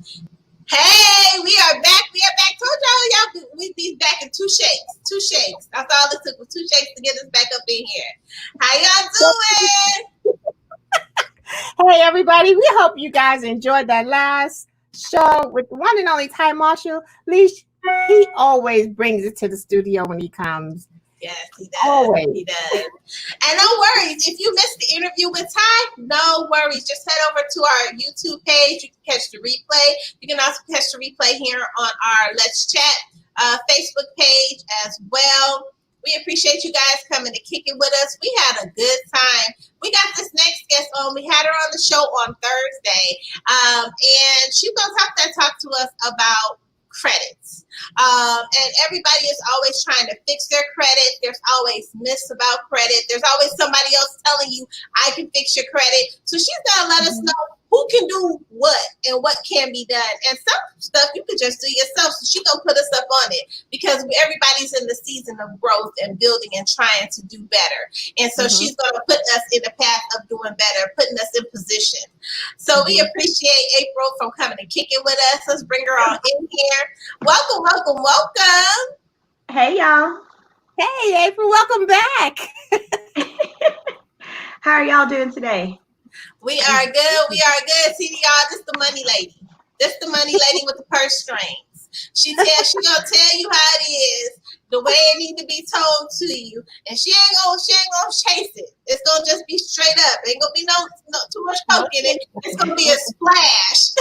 Hey, we are back. We are back. Told y'all we'd be back in two shakes. Two shakes. That's all it took was two shakes to get us back up in here. How y'all doing? Hey, everybody. We hope you guys enjoyed that last show with the one and only Ty Marshall. Leash, he always brings it to the studio when he comes. Yes, he does. Always. He does. And no worries. If you missed the interview with Ty, no worries. Just head over to our YouTube page. You can catch the replay. You can also catch the replay here on our Let's Chat Facebook page as well. We appreciate you guys coming to kick it with us. We had a good time. We got this next guest on. We had her on the show on Thursday. And she's going to talk to us about credits. And everybody is always trying to fix their credit. There's always myths about credit. There's always somebody else telling you, I can fix your credit. So she's going to let us know who can do what and what can be done. And some stuff you could just do yourself. So she's going to put us up on it because everybody's in the season of growth and building and trying to do better. And so she's going to put us in the path of doing better, putting us in position. So we appreciate Apryl from coming and kicking with us. Let's bring her on in here. Welcome, welcome, welcome. Hey, y'all. Hey, Apryl, welcome back. How are y'all doing today? We are good. We are good. See, y'all, this the money lady. This the money lady with the purse strings. She gonna tell you how it is, the way it need to be told to you, and she ain't gonna chase it. It's gonna just be straight up. Ain't gonna be no too much coke in it. It's gonna be a splash.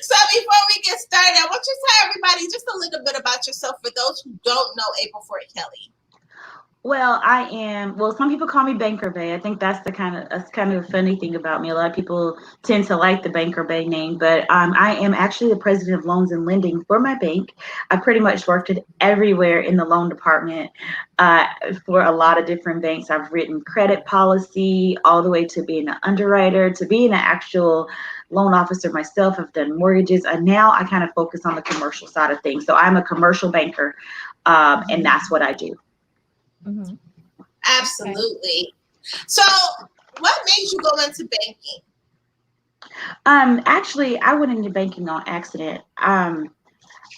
So before we get started, I want you to tell everybody just a little bit about yourself for those who don't know Apryl Fort Kelly. Well, some people call me Banker Bay. I think that's kind of a funny thing about me. A lot of people tend to like the Banker Bay name, but I am actually the president of loans and lending for my bank. I pretty much worked it everywhere in the loan department for a lot of different banks. I've written credit policy all the way to being an underwriter, to being an actual loan officer myself. I've done mortgages, and now I kind of focus on the commercial side of things. So I'm a commercial banker, and that's what I do. Mm-hmm. Absolutely. So what made you go into banking? Actually, I went into banking on accident. I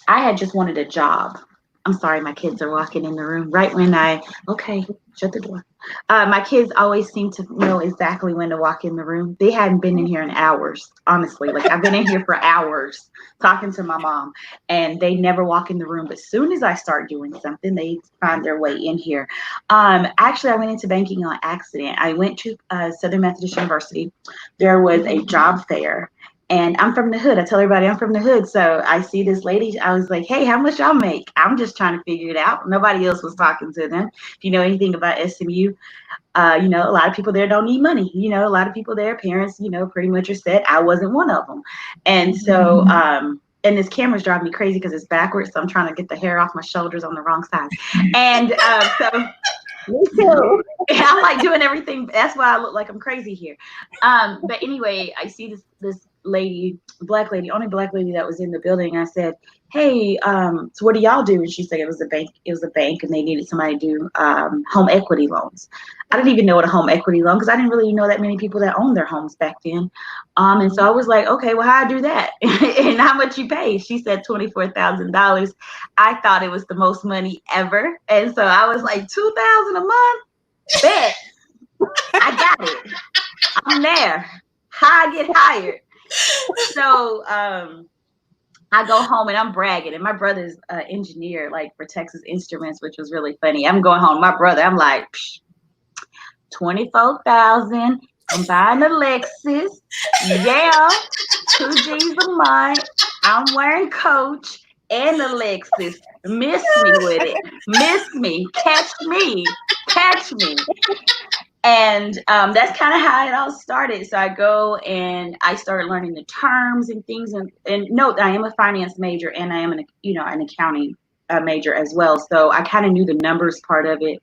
had just wanted a job. I'm sorry, my kids are walking in the room right when shut the door. My kids always seem to know exactly when to walk in the room. They hadn't been in here in hours, honestly. Like, I've been in here for hours talking to my mom, and they never walk in the room. But as soon as I start doing something, they find their way in here. Actually, I went into banking on accident. I went to Southern Methodist University. There was a job fair. And I'm from the hood. I tell everybody I'm from the hood. So I see this lady. I was like, hey, how much y'all make? I'm just trying to figure it out. Nobody else was talking to them. If you know anything about SMU, a lot of people there don't need money. A lot of people there, parents, pretty much are set. I wasn't one of them. And so, and this camera's driving me crazy because it's backwards. So I'm trying to get the hair off my shoulders on the wrong side. And so... Me too. I'm like doing everything. That's why I look like I'm crazy here. But anyway, I see this lady, black lady, only black lady that was in the building. I said, hey, so what do y'all do? And she said it was a bank. It was a bank, and they needed somebody to do home equity loans. I didn't even know what a home equity loan, because I didn't really know that many people that owned their homes back then. And so I was like, okay, well, how I do that? And how much you pay? She said $24,000. I thought it was the most money ever. And so I was like, $2,000 a month? Bet. I got it. I'm there. How I get hired. So I go home and I'm bragging, and my brother's an engineer, like for Texas Instruments, which was really funny. I'm going home. My brother, I'm like, 24,000. I'm buying a Lexus. Yeah, 2 G's a month. I'm wearing Coach and a Lexus. Miss me with it. Miss me. Catch me. Catch me. And that's kind of how it all started. So I go and I started learning the terms and things. And note, I am a finance major, and I am an accounting major as well. So I kind of knew the numbers part of it.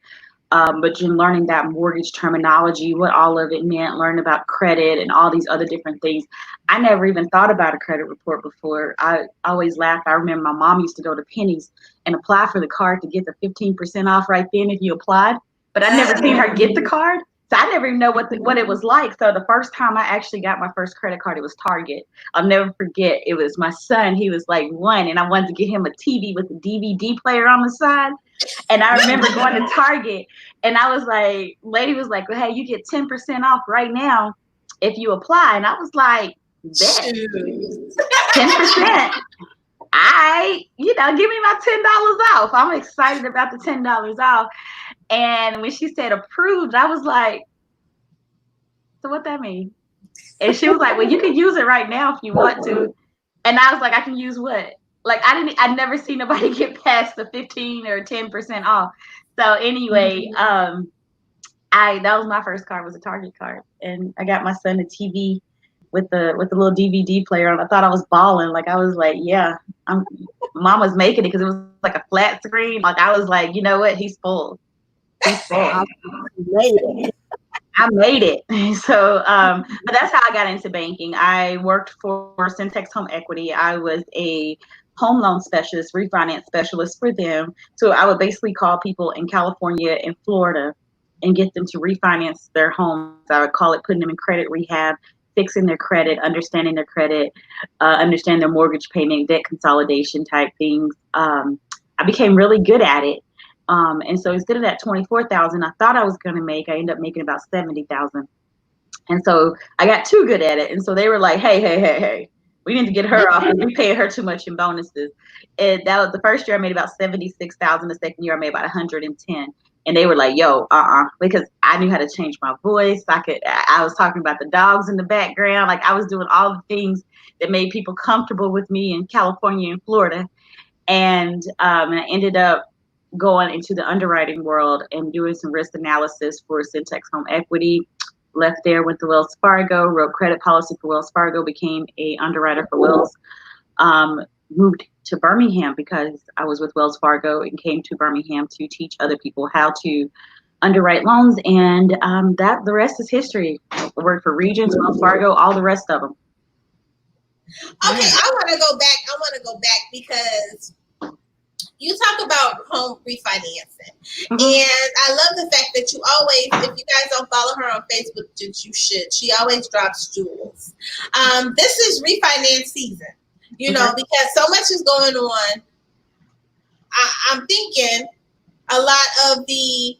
But learning that mortgage terminology, what all of it meant, learning about credit and all these other different things. I never even thought about a credit report before. I always laughed. I remember my mom used to go to Penny's and apply for the card to get the 15% off right then if you applied. But I never seen her get the card. So I never even know what it was like. So the first time I actually got my first credit card, it was Target. I'll never forget. It was my son. He was like 1, and I wanted to get him a TV with a DVD player on the side. And I remember going to Target, and I was like, lady was like, well, hey, you get 10% off right now if you apply. And I was like, bet 10%. Give me my $10 off. I'm excited about the $10 off. And when she said approved, I was like, so what that mean? And she was like, well, you can use it right now if you want to. And I was like, I can use what? Like, I never seen nobody get past the 15 or 10% off. So anyway, that was my first card, was a Target card. And I got my son a TV with the little DVD player on. I thought I was balling. Like, I was like, yeah, mom was making it, because it was like a flat screen. Like, I was like, you know what? He's full. He's full. I made it. So, but that's how I got into banking. I worked for Syntex Home Equity. I was a home loan specialist, refinance specialist for them. So I would basically call people in California and Florida and get them to refinance their homes. I would call it putting them in credit rehab, fixing their credit, understanding their credit, understand their mortgage payment, debt consolidation type things. I became really good at it. And so instead of that 24,000 I thought I was going to make, I ended up making about 70,000. And so I got too good at it. And so they were like, hey, we need to get her off. We paying her too much in bonuses. And that was the first year I made about 76,000. The second year I made about 110. And they were like, yo, because I knew how to change my voice. I was talking about the dogs in the background. Like, I was doing all the things that made people comfortable with me in California and Florida. And I ended up going into the underwriting world and doing some risk analysis for Syntex Home Equity. Left there, went to Wells Fargo, wrote credit policy for Wells Fargo, became a underwriter for Wells. Moved to Birmingham because I was with Wells Fargo, and came to Birmingham to teach other people how to underwrite loans. And the rest is history. I worked for Regions, Wells Fargo, all the rest of them. Okay, I want to go back because you talk about home refinancing, and I love the fact that you always, if you guys don't follow her on Facebook, you should. She always drops jewels. This is refinance season, because so much is going on. I'm thinking a lot of the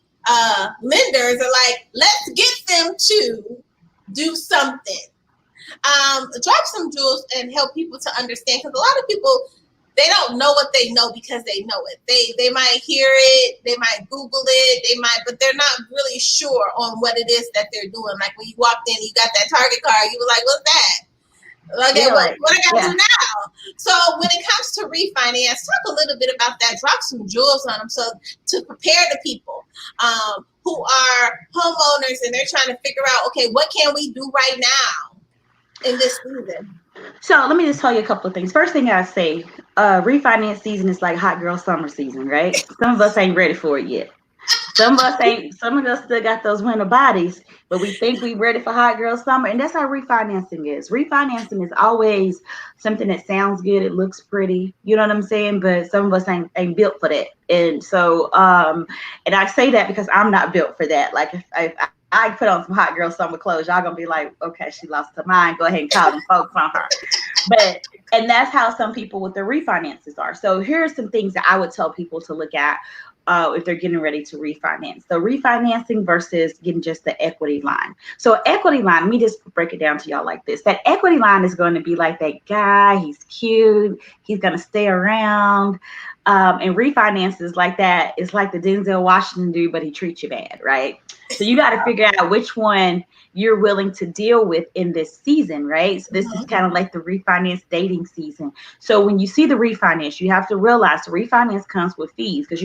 lenders are like, let's get them to do something. Drop some jewels and help people to understand, because a lot of people, they don't know what they know because they know it. They might hear it, they might Google it, but they're not really sure on what it is that they're doing. Like when you walked in, you got that Target card, you were like, what's that? Okay, what I got to do now? So when it comes to refinance, talk a little bit about that. Drop some jewels on them, so to prepare the people who are homeowners and they're trying to figure out, okay, what can we do right now in this season? So let me just tell you a couple of things. First thing I say, refinance season is like hot girl summer season, right? Some of us ain't ready for it yet. Some of us still got those winter bodies, but we think we ready for hot girl summer. And that's how refinancing is. Refinancing is always something that sounds good. It looks pretty. You know what I'm saying? But some of us ain't built for that. And so, and I say that because I'm not built for that. Like if I put on some hot girl summer clothes, y'all gonna be like, okay, she lost her mind. Go ahead and call them folks on her. And that's how some people with their refinances are. So here are some things that I would tell people to look at if they're getting ready to refinance. So refinancing versus getting just the equity line. So equity line, let me just break it down to y'all like this. That equity line is going to be like that guy, he's cute, he's going to stay around. And refinances like that, it's like the Denzel Washington dude, but he treats you bad, right? So you got to figure out which one you're willing to deal with in this season, right? So this is kind of like the refinance dating season. So when you see the refinance, you have to realize the refinance comes with fees, because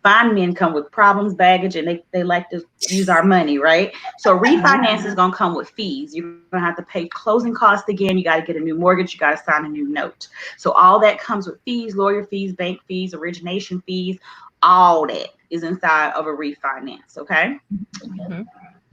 fine men come with problems, baggage, and they like to use our money, right? So refinance is going to come with fees. You're going to have to pay closing costs again. You got to get a new mortgage. You got to sign a new note. So all that comes with fees, lawyer fees, bank fees, origination fees. All that is inside of a refinance, okay?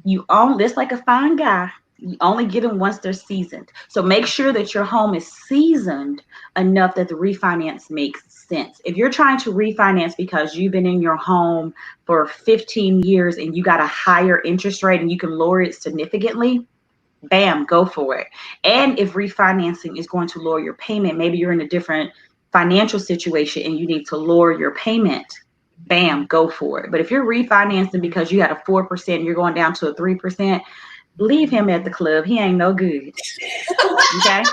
You own this like a fine guy. You only get them once they're seasoned. So make sure that your home is seasoned enough that the refinance makes sense. If you're trying to refinance because you've been in your home for 15 years and you got a higher interest rate and you can lower it significantly, bam, go for it. And if refinancing is going to lower your payment, maybe you're in a different financial situation and you need to lower your payment, bam, go for it. But if you're refinancing because you had a 4%, you're going down to a 3%, leave him at the club. He ain't no good. Okay?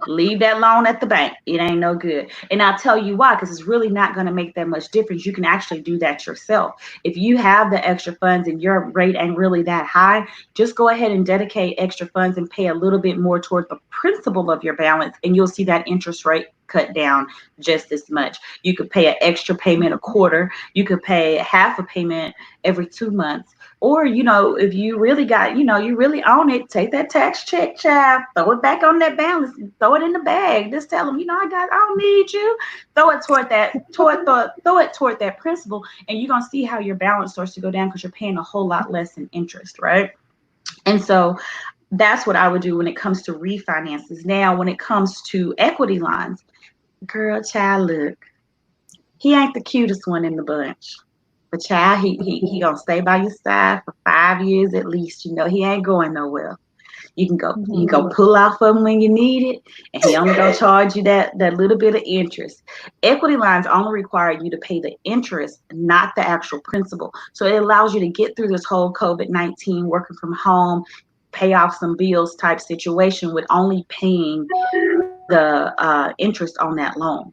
Leave that loan at the bank. It ain't no good. And I'll tell you why, because it's really not going to make that much difference. You can actually do that yourself. If you have the extra funds and your rate ain't really that high, just go ahead and dedicate extra funds and pay a little bit more toward the principal of your balance, and you'll see that interest rate cut down just as much. You could pay an extra payment a quarter. You could pay half a payment every 2 months. Or, if you really got, you really own it, take that tax check, child, throw it back on that balance, throw it in the bag. Just tell them, I don't need you. Throw it toward that principal, and you're gonna see how your balance starts to go down because you're paying a whole lot less in interest, right? And so that's what I would do when it comes to refinances. Now, when it comes to equity lines, girl, child, look, he ain't the cutest one in the bunch. But child, he gonna stay by your side for 5 years at least. He ain't going nowhere. You can go pull out from him when you need it, and he only gonna charge you that little bit of interest. Equity lines only require you to pay the interest, not the actual principal. So it allows you to get through this whole COVID-19 working from home, pay off some bills type situation with only paying the interest on that loan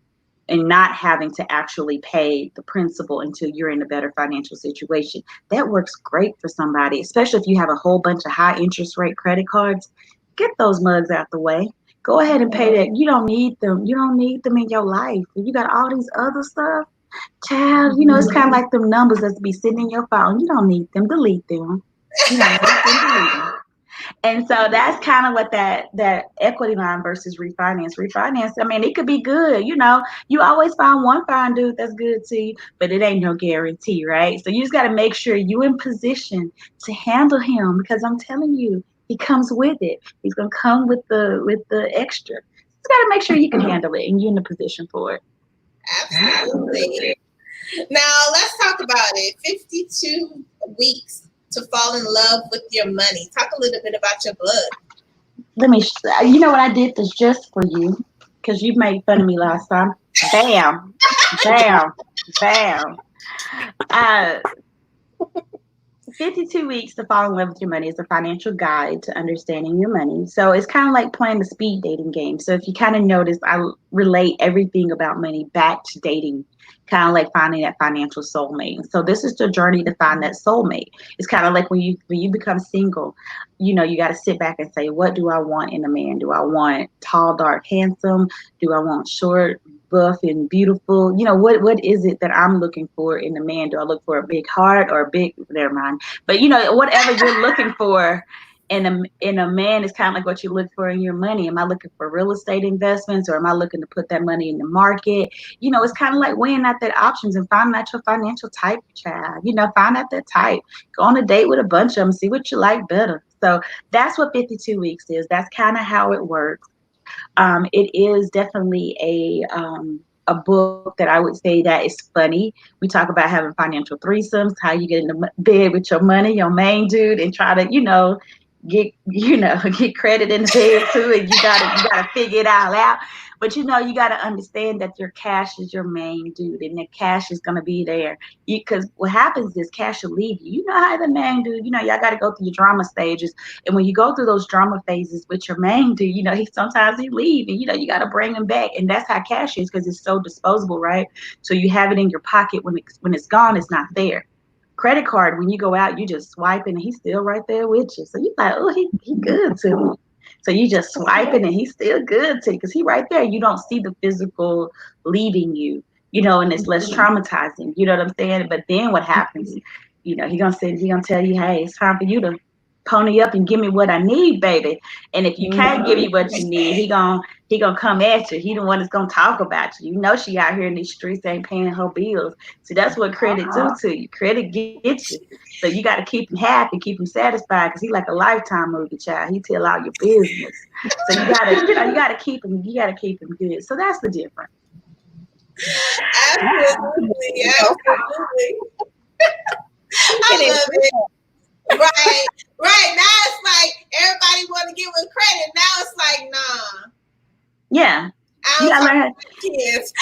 and not having to actually pay the principal until you're in a better financial situation. That works great for somebody, especially if you have a whole bunch of high interest rate credit cards. Get those mugs out the way. Go ahead and pay that. You don't need them. You don't need them in your life. You got all these other stuff. Child, it's kind of like them numbers that be sitting in your phone. You don't need them. Delete them. You don't need them. Delete them. And so that's kind of what that equity line versus refinance. I mean, it could be good. You always find one fine dude that's good to you, but it ain't no guarantee, right? So you just got to make sure you in position to handle him, because I'm telling you, he comes with it. He's gonna come with the extra. Just got to make sure you can handle it and you're in the position for it. Absolutely. Now let's talk about it. 52 weeks to fall in love with your money. Talk a little bit about your book. Let me. You know what? I did this just for you because you made fun of me last time. Bam, bam, bam. Uh, 52 Weeks to Fall in Love with Your Money is a financial guide to understanding your money. So it's kind of like playing the speed dating game. So if you kind of notice, I relate everything about money back to dating, kind of like finding that financial soulmate. So this is the journey to find that soulmate. It's kind of like when you become single, you got to sit back and say, what do I want in a man? Do I want tall, dark, handsome? Do I want short, buff, and beautiful? What is it that I'm looking for in a man? Do I look for a big heart or a big, never mind. But whatever you're looking for in a man is kind of like what you look for in your money. Am I looking for real estate investments, or am I looking to put that money in the market? It's kind of like weighing out that options and finding out your financial type, child. Find out that type. Go on a date with a bunch of them, see what you like better. So that's what 52 Weeks is. That's kind of how it works. It is definitely a book that I would say that is funny. We talk about having financial threesomes, how you get in the bed with your money, your main dude, and try to, get credit in the bed too, and you gotta figure it all out. But you gotta understand that your cash is your main dude, and the cash is gonna be there. Because what happens is cash will leave you. You know how the main dude, y'all gotta go through your drama stages, and when you go through those drama phases with your main dude, sometimes he leave, and you gotta bring him back, and that's how cash is, because it's so disposable, right? So you have it in your pocket when it's gone, it's not there. Credit card, when you go out, you just swiping and he's still right there with you. So you like, oh, he good to me. So you just swiping and he's still good to you because he right there. You don't see the physical leaving you, and it's less traumatizing. You know what I'm saying? But then what happens? He gonna tell you, hey, it's time for you to pony up and give me what I need, baby. And if you can't give you what you need, he gonna come at you. He the one that's gonna talk about you. You know she out here in these streets ain't paying her bills. So that's what credit do to you. Credit get you. So you got to keep him happy, keep him satisfied, because he like a Lifetime movie, child. He tell all your business. So you gotta keep him. You gotta keep him good. So that's the difference. Absolutely, absolutely. I love it. Right. Now it's like everybody want to give him credit. Now it's like, nah. Yeah. You gotta learn. Kids.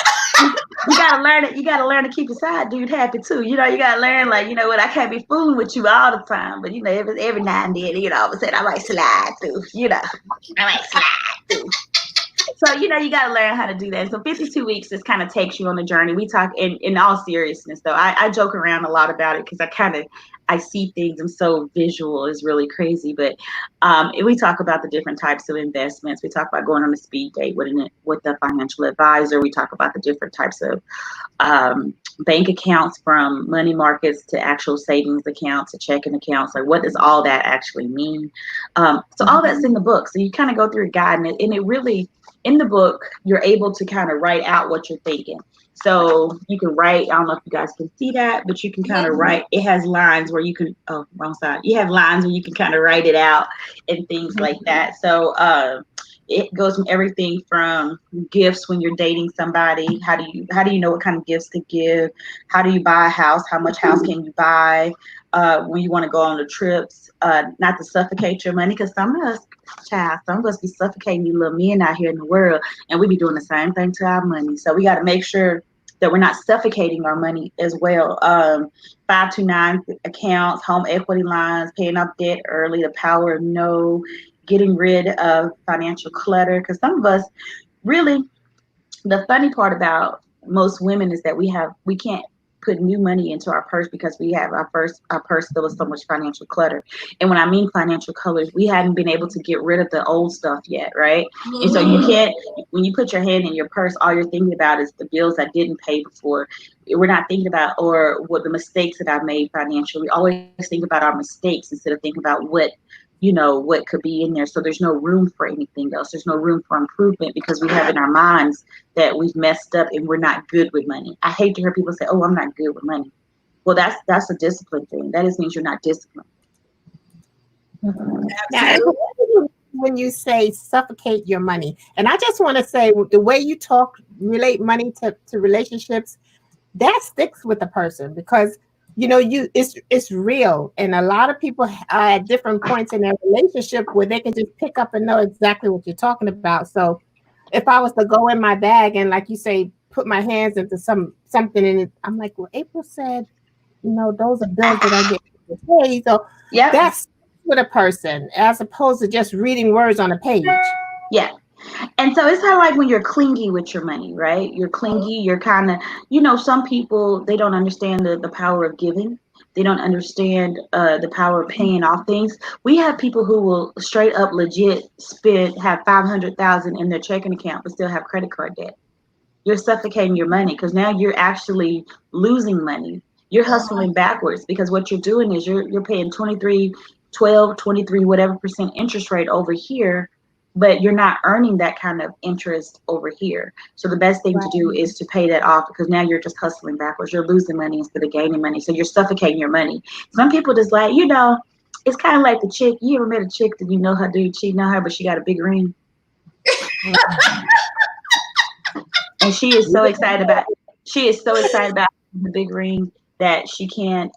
You gotta learn it. You gotta learn to keep your side dude happy too. You know, you gotta learn, like, you know what, I can't be fooling with you all the time. But you know, every now and then, you know, all of a sudden I might slide through. You know, I might slide through. So, you know, you got to learn how to do that. So 52 weeks just kind of takes you on the journey. We talk in all seriousness, though. I joke around a lot about it because I see things. I'm so visual. It's really crazy. But we talk about the different types of investments. We talk about going on a speed date with a financial advisor. We talk about the different types of bank accounts, from money markets to actual savings accounts to checking accounts. Like, what does all that actually mean? So all that's in the book. So you kind of go through a guide, and it really, in the book, you're able to kind of write out what you're thinking. So you can write, I don't know if you guys can see that, but you can kind of write. It has lines where you can, oh, wrong side. You have lines where you can kind of write it out and things like that. So it goes from everything from gifts when you're dating somebody. How do you know what kind of gifts to give? How do you buy a house? How much house can you buy? When you want to go on the trips, not to suffocate your money, because some of us be suffocating these little men out here in the world, and we be doing the same thing to our money. So we got to make sure that we're not suffocating our money as well. 529 accounts, home equity lines, paying off debt early, the power of no, getting rid of financial clutter. Because some of us, really, the funny part about most women is that we can't put new money into our purse because we have our purse filled with so much financial clutter. And when I mean financial colors, we haven't been able to get rid of the old stuff yet, right? Mm-hmm. And so you can't, when you put your hand in your purse, all you're thinking about is the bills I didn't pay before. We're not thinking about, or what the mistakes that I've made financially. We always think about our mistakes instead of thinking about what could be in there. So there's no room for anything else. There's no room for improvement because we have in our minds that we've messed up and we're not good with money. I hate to hear people say, oh, I'm not good with money. Well, that's a discipline thing. That just means you're not disciplined. Now, when you say suffocate your money, and I just want to say, the way you relate money to relationships, that sticks with the person, because it's real. And a lot of people are at different points in their relationship where they can just pick up and know exactly what you're talking about. So if I was to go in my bag and, like you say, put my hands into something in it, I'm like, well, Apryl said, those are bills that I get to pay. So that's with a person, as opposed to just reading words on a page. Yeah. And so it's kind of like when you're clingy with your money, right? You're clingy. You're kind of, some people, they don't understand the power of giving. They don't understand the power of paying off things. We have people who will straight up legit have $500,000 in their checking account, but still have credit card debt. You're suffocating your money because now you're actually losing money. You're hustling backwards because what you're doing is you're paying 23, whatever percent interest rate over here, but you're not earning that kind of interest over here. So the best thing to do is to pay that off, because now you're just hustling backwards. You're losing money instead of gaining money. So you're suffocating your money. Some people just like, it's kind of like the chick. You ever met a chick that her dude cheating on her, but she got a big ring? And she is so excited about the big ring that she can't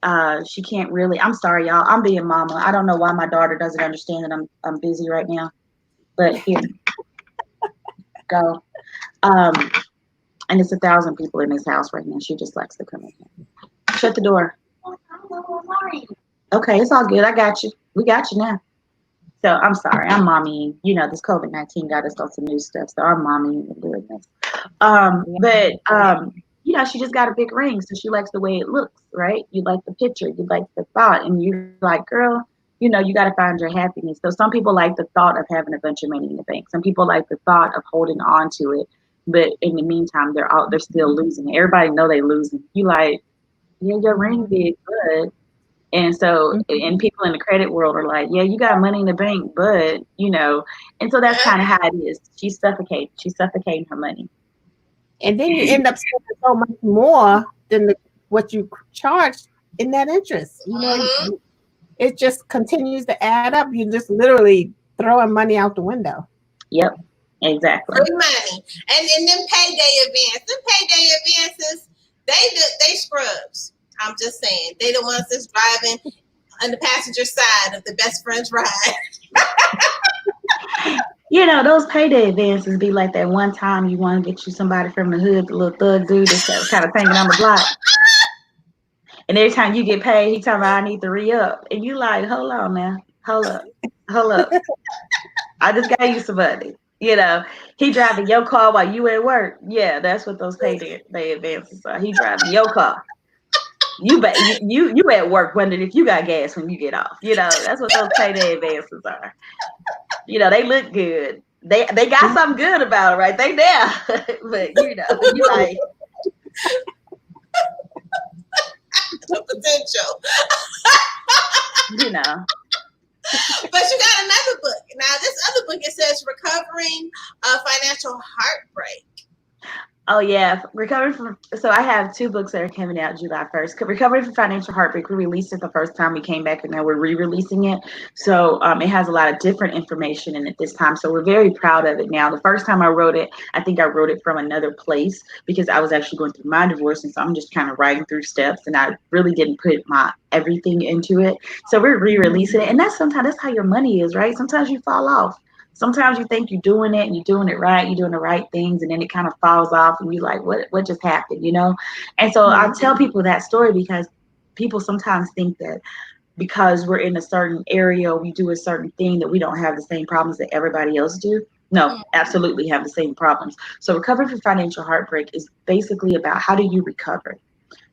really. I'm sorry, y'all. I'm being mama. I don't know why my daughter doesn't understand that I'm busy right now. But here, go. And it's 1,000 people in this house right now. She just likes to come in. Shut the door. Okay, it's all good. I got you. We got you now. So I'm sorry. I'm mommy. This COVID-19 got us on some new stuff. So I'm mommy and doing this. But she just got a big ring. So she likes the way it looks, right? You like the picture. You like the thought. And you're like, girl, you got to find your happiness. So some people like the thought of having a bunch of money in the bank. Some people like the thought of holding on to it. But in the meantime, they're still losing. Everybody know they losing. You like, yeah, your ring big, good. And so, and people in the credit world are like, yeah, you got money in the bank, but, and so that's kind of how it is. She's suffocating her money. And then you end up spending so much more than what you charged in that interest. It just continues to add up. You just literally throwing money out the window. Yep, exactly. Free money. And then payday advances. Them payday advances, they scrubs. I'm just saying. They the ones that's driving on the passenger side of the best friend's ride. Those payday advances be like that one time you want to get you somebody from the hood, the little thug dude that's kind of hanging on the block. And every time you get paid, he talking about, I need to re-up. And you like, hold on now. Hold up. I just got you some money. He driving your car while you at work. Yeah, that's what those payday advances are. He driving your car. You at work wondering if you got gas when you get off. That's what those payday advances are. They look good. They got something good about it, right? They there. But you like the potential. But you got another book. Now, this other book, it says Recovering Financial Heartbreak. Oh, yeah. So I have 2 books that are coming out July 1st. Recovering from Financial Heartbreak, we released it the first time we came back, and now we're re-releasing it. So it has a lot of different information in it this time. So we're very proud of it now. The first time I wrote it, I think I wrote it from another place because I was actually going through my divorce. And so I'm just kind of writing through steps, and I really didn't put my everything into it. So we're re-releasing it. And that's how your money is, right? Sometimes you fall off. Sometimes you think you're doing it and you're doing it right, you're doing the right things, and then it kind of falls off and you're like, what just happened, And so I tell people that story because people sometimes think that because we're in a certain area, we do a certain thing, that we don't have the same problems that everybody else do. No, absolutely have the same problems. So Recovering from Financial Heartbreak is basically about how do you recover?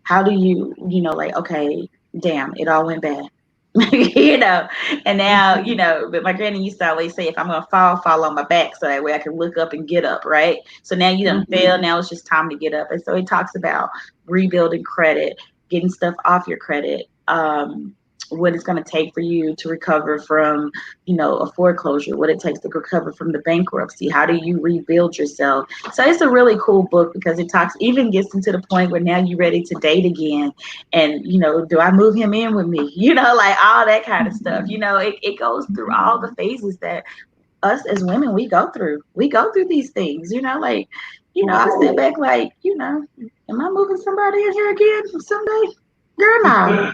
How do you, like, okay, damn, it all went bad. And now, but my granny used to always say, if I'm going to fall on my back so that way I can look up and get up, right? So now you done fail. Now it's just time to get up. And so it talks about rebuilding credit, getting stuff off your credit, what it's going to take for you to recover from, a foreclosure, what it takes to recover from the bankruptcy. How do you rebuild yourself? So it's a really cool book because it even gets into the point where now you're ready to date again. And, do I move him in with me? Like all that kind of stuff. It goes through all the phases that us as women, we go through. We go through these things, I sit back like, am I moving somebody in here again someday? Girl, no.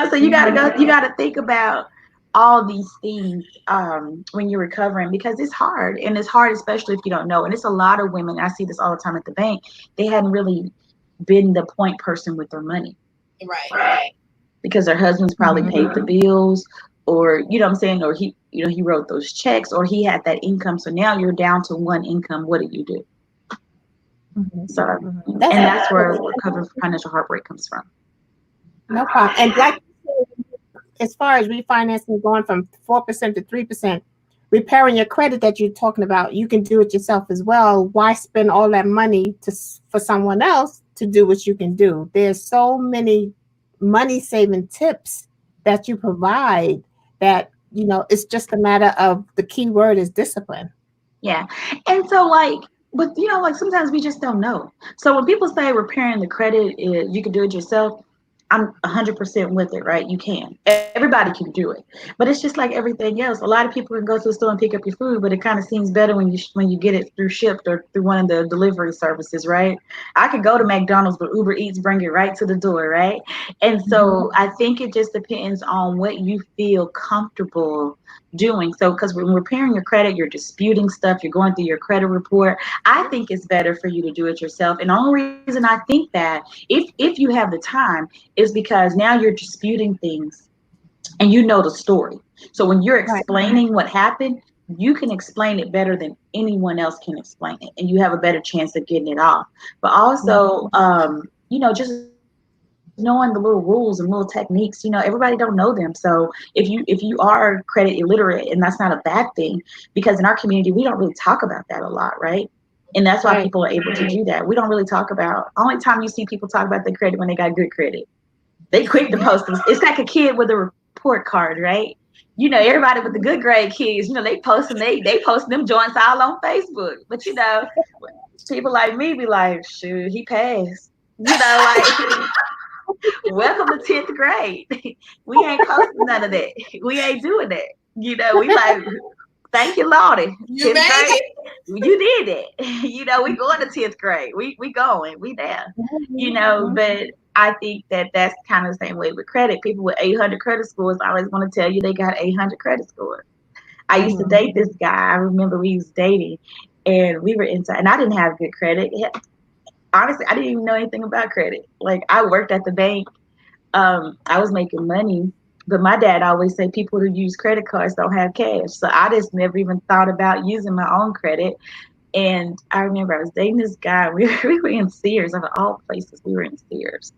So you gotta think about all these things when you're recovering, because it's hard, and it's hard especially if you don't know. And it's a lot of women, I see this all the time at the bank, they hadn't really been the point person with their money, right? Because their husbands probably paid the bills, or what I'm saying, or he wrote those checks, or he had that income. So now you're down to one income. What do you do? So and that's where Recovering from Financial Heartbreak comes from. No problem. And like, as far as refinancing, going from 4% to 3%, repairing your credit that you're talking about, you can do it yourself as well. Why spend all that money for someone else to do what you can do? There's so many money saving tips that you provide that, it's just a matter of, the key word is discipline. Yeah. And so but sometimes we just don't know. So when people say repairing the credit, you can do it yourself, I'm 100% with it, right? You can. Everybody can do it. But it's just like everything else. A lot of people can go to the store and pick up your food, but it kind of seems better when you get it through shipped or through one of the delivery services, right? I could go to McDonald's, but Uber Eats bring it right to the door, right? And so I think it just depends on what you feel comfortable doing. So because when repairing your credit, you're disputing stuff, you're going through your credit report, I think it's better for you to do it yourself. And the only reason I think that, if you have the time, is because now you're disputing things and you know the story. So when you're explaining what happened, you can explain it better than anyone else can explain it, and you have a better chance of getting it off. But also, just knowing the little rules and little techniques, everybody don't know them. So if you are credit illiterate, and that's not a bad thing, because in our community, we don't really talk about that a lot, right? And that's why people are able to do that. We don't really talk about, only time you see people talk about their credit when they got good credit. They quick to post them. It's like a kid with a report card, right? You know, everybody with the good grade kids, you know, they posting them joints all on Facebook. But you know, people like me be like, shoot, he passed. You know, like welcome to 10th grade. We ain't posting none of that. We ain't doing that. You know, we like, thank you, Lordy. You made it. You did it. You know, we going to 10th grade. We going. We there. You know, but I think that that's kind of the same way with credit. People with 800 credit scores always want to tell you they got 800 credit scores. I used to date this guy. I remember we was dating, and we were inside, and I didn't have good credit. Honestly, I didn't even know anything about credit. Like, I worked at the bank. I was making money, but my dad always said people who use credit cards don't have cash. So I just never even thought about using my own credit. And I remember I was dating this guy. We were in Sears. Of all places, we were in Sears.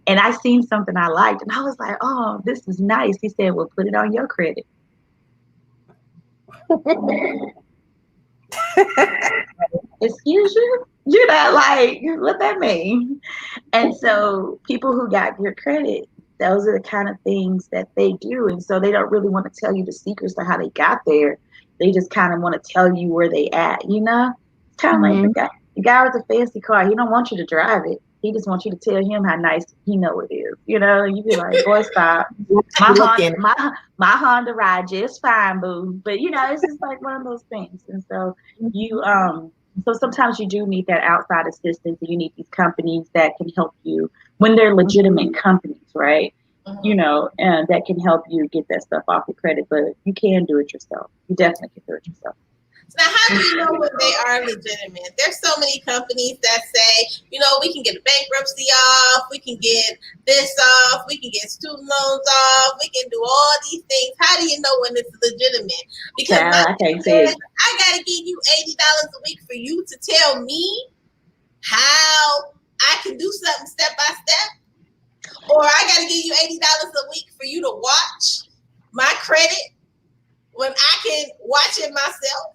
And I seen something I liked, and I was like, oh, this is nice. He said, well, put it on your credit. Excuse you? You know, like, what that mean? And so people who got good credit, those are the kind of things that they do. And so they don't really want to tell you the secrets to how they got there. They just kind of want to tell you where they at, you know? It's kind of like the guy with the fancy car. He don't want you to drive it. He just wants you to tell him how nice he know it is. You know, and you be like, boy, stop. My Honda ride just fine, boo. But you know, it's just like one of those things. And so so sometimes you do need that outside assistance, and you need these companies that can help you when they're legitimate companies, right? You know, and that can help you get that stuff off your credit, but you can do it yourself. You definitely can do it yourself. Now, how do you know when they are legitimate? There's so many companies that say, you know, we can get a bankruptcy off, we can get this off, we can get student loans off, we can do all these things. How do you know when it's legitimate? Because I can't tell you. I gotta give you $80 a week for you to tell me how I can do something step by step, or I gotta give you $80 a week for you to watch my credit when I can watch it myself.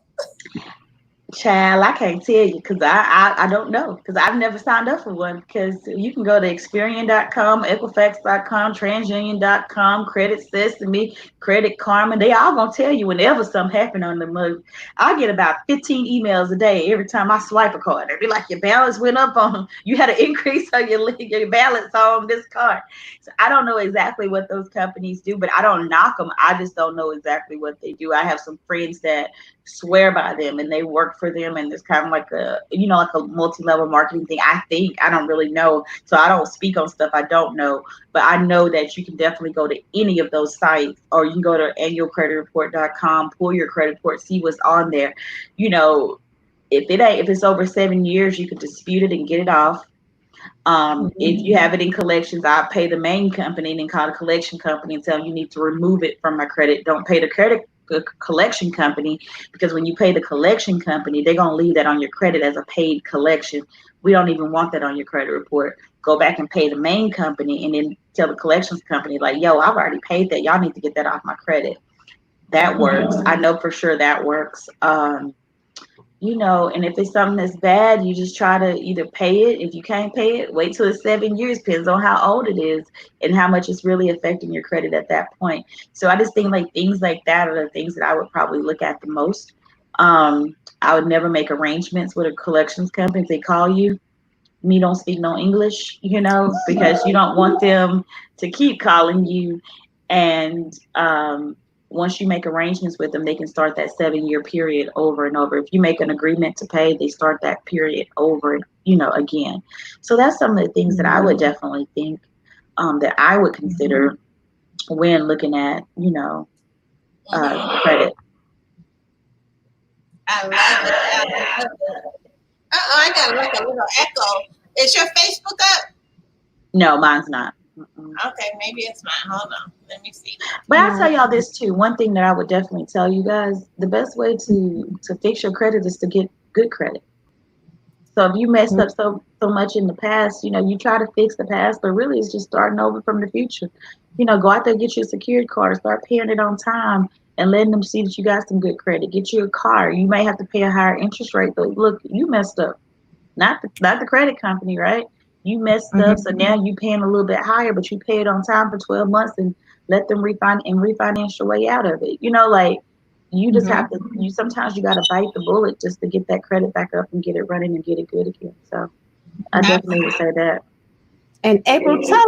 Child, I can't tell you because I don't know, because I've never signed up for one. Because you can go to Experian.com, Equifax.com, TransUnion.com, Credit Sesame, Credit Karma. They all gonna tell you whenever something happened on the mug. I get about 15 emails a day every time I swipe a card. They be like, your balance went up on, you had an increase on your balance on this card. So I don't know exactly what those companies do, but I don't knock them. I just don't know exactly what they do. I have some friends that swear by them and they work for them, and it's kind of like a, you know, like a multi-level marketing thing. I don't really know, so I don't speak on stuff I don't know, but I know that you can definitely go to any of those sites, or you can go to annualcreditreport.com, pull your credit report, see what's on there. You know, if it's over 7 years, you can dispute it and get it off. If you have it in collections, I pay the main company and then call the collection company and tell them you need to remove it from my credit. Don't pay the collection company, because when you pay the collection company, they're going to leave that on your credit as a paid collection. We don't even want that on your credit report. Go back and pay the main company and then tell the collections company, like, yo, I've already paid that. Y'all need to get that off my credit. That works. I know for sure that works. You know, and if it's something that's bad, you just try to either pay it. If you can't pay it, wait till it's 7 years. Depends on how old it is and how much it's really affecting your credit at that point. So I just think like things like that are the things that I would probably look at the most. I would never make arrangements with a collections company if they call you. Me don't speak no English, you know, because you don't want them to keep calling you. And once you make arrangements with them, they can start that 7-year period over and over. If you make an agreement to pay, they start that period over, you know, again. So that's some of the things that I would definitely think that I would consider when looking at, you know, credit. I love it. I got like a little echo. Is your Facebook up? No, mine's not. Okay, maybe it's mine. Hold on. Let me see. But I'll tell y'all this too. One thing that I would definitely tell you guys, the best way to fix your credit is to get good credit. So if you messed up so much in the past, you know, you try to fix the past, but really it's just starting over from the future. You know, go out there, get you a secured card, start paying it on time and letting them see that you got some good credit. Get you a car. You may have to pay a higher interest rate, but look, you messed up. Not the credit company, right? You messed up, so Mhm. now you paying a little bit higher, but you pay it on time for 12 months and let them refinance your way out of it. Like you just have Mhm. to. You sometimes you got to bite the bullet just to get that credit back up and get it running and get it good again. So I definitely would say that. And April, tell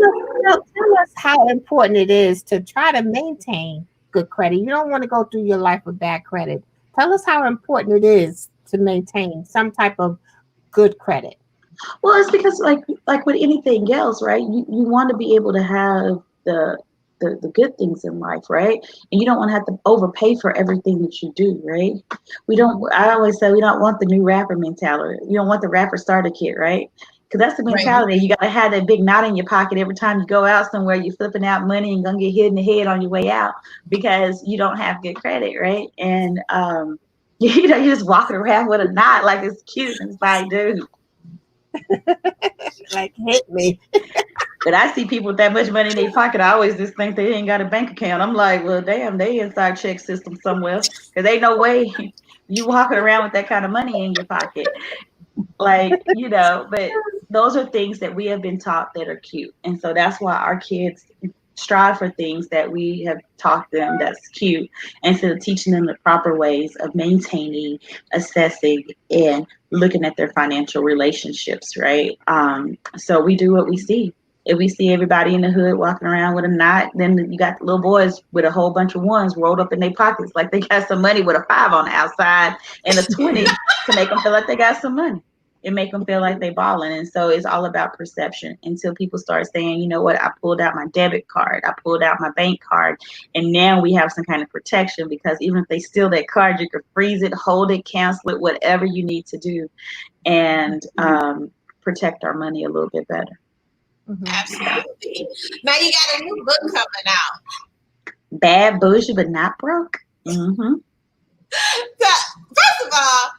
us how important it is to try to maintain good credit. You don't want to go through your life with bad credit. Tell us how important it is to maintain some type of good credit. Well, it's because like with anything else, right? You want to be able to have the good things in life, right? And you don't want to have to overpay for everything that you do, right? We don't. I always say we don't want the new rapper mentality. You don't want the rapper starter kit, right? Because that's the Right. mentality. You got to have that big knot in your pocket every time you go out somewhere. You're flipping out money and gonna get hit in the head on your way out because you don't have good credit, right? And you're just walking around with a knot like it's cute and it's like, dude. Like hit me. But I see people with that much money in their pocket. I always just think they ain't got a bank account. I'm like, well, damn, they inside check system somewhere. Because ain't no way you walking around with that kind of money in your pocket. But those are things that we have been taught that are cute. And so that's why our kids strive for things that we have taught them that's cute instead of teaching them the proper ways of maintaining, assessing, and looking at their financial relationships, right? So we do what we see. If we see everybody in the hood walking around with a knot, then you got the little boys with a whole bunch of ones rolled up in their pockets like they got some money with a 5 on the outside and a 20 to make them feel like they got some money. It make them feel like they balling. And so it's all about perception until people start saying, you know what, I pulled out my debit card, I pulled out my bank card, and now we have some kind of protection because even if they steal that card, you can freeze it, hold it, cancel it, whatever you need to do, and protect our money a little bit better. Mhm. Absolutely. Now you got a new book coming out. Bad, bougie, but not broke. Mm-hmm. So, first of all,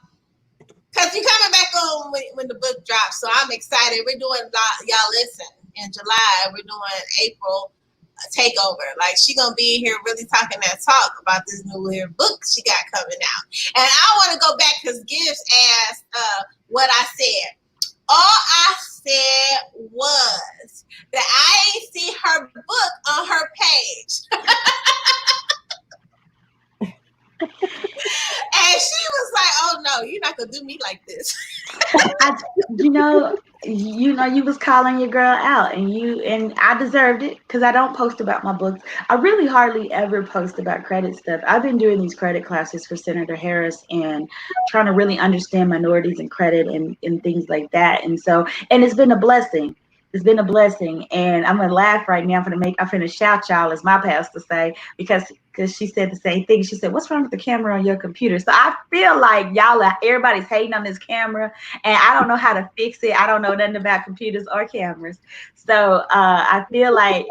because you're coming back on when the book drops, so I'm excited. We're doing, y'all listen, in July, we're doing Apryl takeover. Like, she gonna be here really talking that talk about this new here book she got coming out. And I want to go back because Gibbs asked what I said. All I said was that I ain't see her book on her page. And she was like, "Oh no, you're not gonna do me like this." You was calling your girl out, and I deserved it because I don't post about my books. I really hardly ever post about credit stuff. I've been doing these credit classes for Senator Harris and trying to really understand minorities and credit and things like that. And it's been a blessing. It's been a blessing, and I'm gonna laugh right now. I'm finna shout y'all, as my pastor say, because she said the same thing. She said, "What's wrong with the camera on your computer?" So I feel like everybody's hating on this camera, and I don't know how to fix it. I don't know nothing about computers or cameras, so I feel like.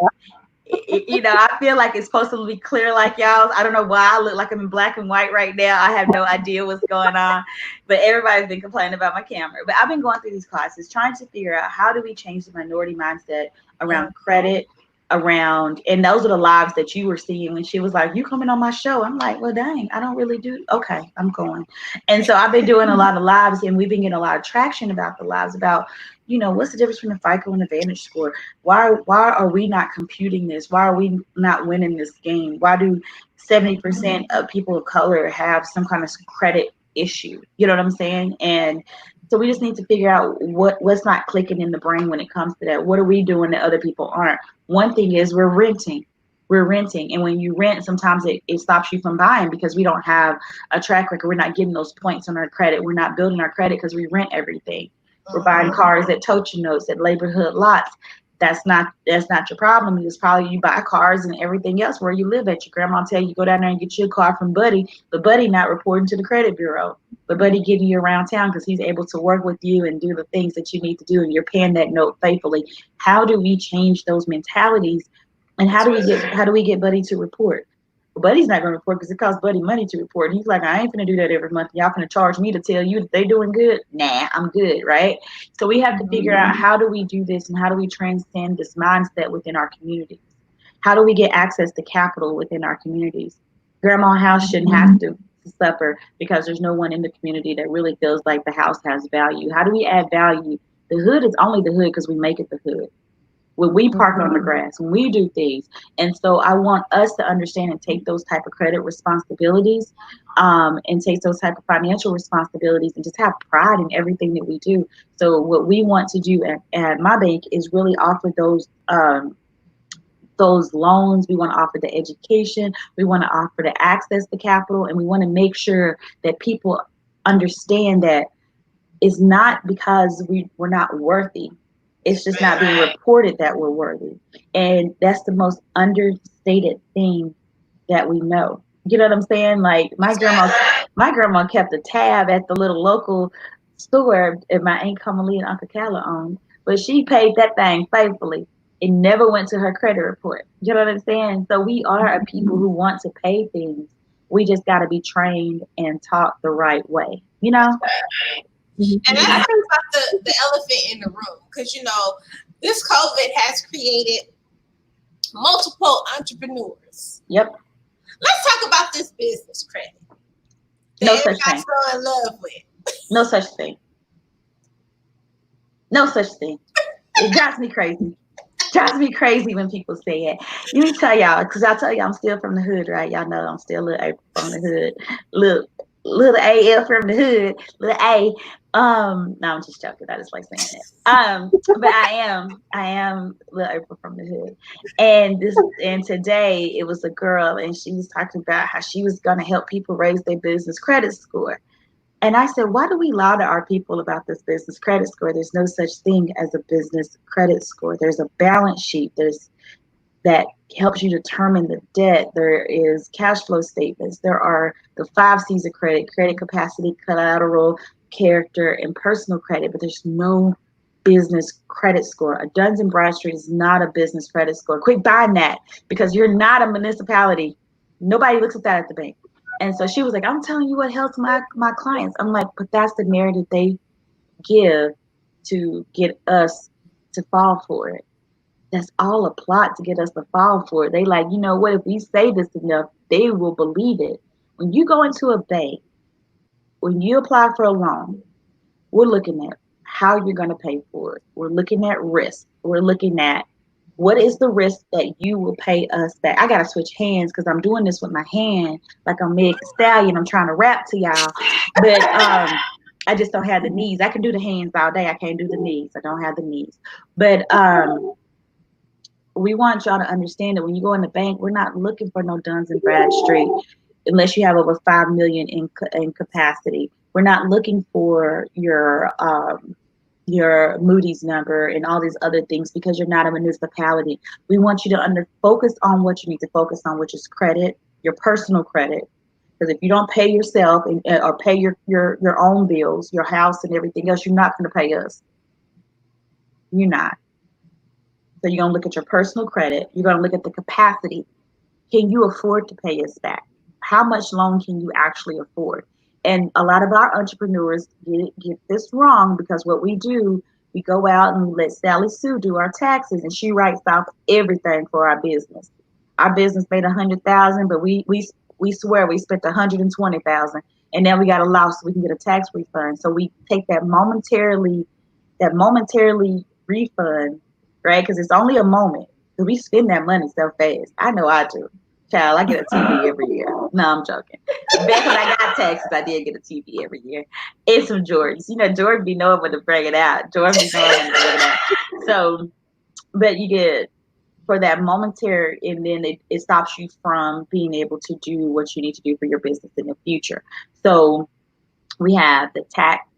I feel like it's supposed to be clear like y'all's. I don't know why I look like I'm in black and white right now. I have no idea what's going on, but everybody's been complaining about my camera. But I've been going through these classes trying to figure out how do we change the minority mindset around credit, and those are the lives that you were seeing when she was like, "You coming on my show?" I'm like, "Well, dang, I don't really do." Okay, I'm going. And so I've been doing a lot of lives, and we've been getting a lot of traction about the lives about, what's the difference between a FICO and a Vantage score? Why are we not computing this? Why are we not winning this game? Why do 70% of people of color have some kind of credit issue? You know what I'm saying? And so we just need to figure out what's not clicking in the brain when it comes to that. What are we doing that other people aren't? One thing is we're renting. And when you rent, sometimes it stops you from buying because we don't have a track record. We're not getting those points on our credit. We're not building our credit because we rent everything. We're buying cars at Tocha Notes, at neighborhood lots. That's not your problem. It's probably you buy cars and everything else where you live at. Your grandma tell you go down there and get your car from Buddy, but Buddy not reporting to the credit bureau. But Buddy getting you around town because he's able to work with you and do the things that you need to do, and you're paying that note faithfully. How do we change those mentalities? And how do we get Buddy to report? Well, Buddy's not going to report because it costs Buddy money to report. He's like, I ain't going to do that every month. Y'all going to charge me to tell you that they doing good? Nah, I'm good, right? So we have to figure out how do we do this and how do we transcend this mindset within our communities? How do we get access to capital within our communities? Grandma house shouldn't have to suffer because there's no one in the community that really feels like the house has value. How do we add value The hood is only the hood because we make it the hood. When we park on the grass, when we do things. And so I want us to understand and take those type of credit responsibilities, and take those type of financial responsibilities, and just have pride in everything that we do. So what we want to do at my bank is really offer those loans. We want to offer the education. We want to offer the access to capital, and we want to make sure that people understand that it's not because we're not worthy. It's just not being reported that we're worthy. And that's the most understated thing that we know. You know what I'm saying? Like my grandma kept a tab at the little local store that my Aunt Kamalee and Uncle Calla owned, but she paid that thing faithfully. It never went to her credit report. You know what I'm saying? So we are a people who want to pay things. We just got to be trained and taught the right way. You know? And that's about the elephant in the room, because this COVID has created multiple entrepreneurs. Yep. Let's talk about this business credit that No such thing. so in love with. No such thing. No such thing. It drives me crazy. Drives me crazy when people say it. Let me tell y'all, because I tell you I'm still from the hood, right? Y'all know I'm still little Apryl from the hood. Little AL from the hood. Little A. No, I'm just joking. I just like saying it. But I am little Apryl from the hood. And today it was a girl, and she was talking about how she was gonna help people raise their business credit score. And I said, why do we lie to our people about this business credit score? There's no such thing as a business credit score. There's a balance sheet. There's that helps you determine the debt. There is cash flow statements. There are the 5 C's of credit: credit capacity, collateral, character, and personal credit. But there's no business credit score. A Duns and Bradstreet is not a business credit score. Quit buying that, because you're not a municipality. Nobody looks at that at the bank. And so she was like, I'm telling you what helps my clients. I'm like, but that's the narrative they give to get us to fall for it. That's all a plot to get us to fall for it. They like, you know what, if we say this enough, they will believe it. When you go into a bank, when you apply for a loan, we're looking at how you're going to pay for it. We're looking at risk. We're looking at what is the risk that you will pay us back. I got to switch hands because I'm doing this with my hand like I'm Meg Thee Stallion. I'm trying to rap to y'all. But I just don't have the knees. I can do the hands all day. I can't do the knees. I don't have the knees. But we want y'all to understand that when you go in the bank, we're not looking for no Duns and Bradstreet unless you have over 5 million in capacity. We're not looking for your Moody's number and all these other things, because you're not a municipality. We want you to focus on what you need to focus on, which is credit, your personal credit. Because if you don't pay yourself or pay your own bills, your house and everything else, you're not going to pay us. You're not. So you're going to look at your personal credit. You're going to look at the capacity. Can you afford to pay us back? How much loan can you actually afford? And a lot of our entrepreneurs get this wrong, because what we do, we go out and we let Sally Sue do our taxes, and she writes off everything for our business. Our business made $100,000, but we swear we spent $120,000, and then we got a loss so we can get a tax refund. So we take that momentarily refund, right? Because it's only a moment. Because we spend that money so fast. I know I do. Child, I get a TV every year. No, I'm joking. Back when I got taxes, I did get a TV every year. It's some Jordans. Jordan be knowing when to bring it out. Jordan be knowing when to bring it out. So, but you get for that momentary, and then it stops you from being able to do what you need to do for your business in the future. So we have the tax.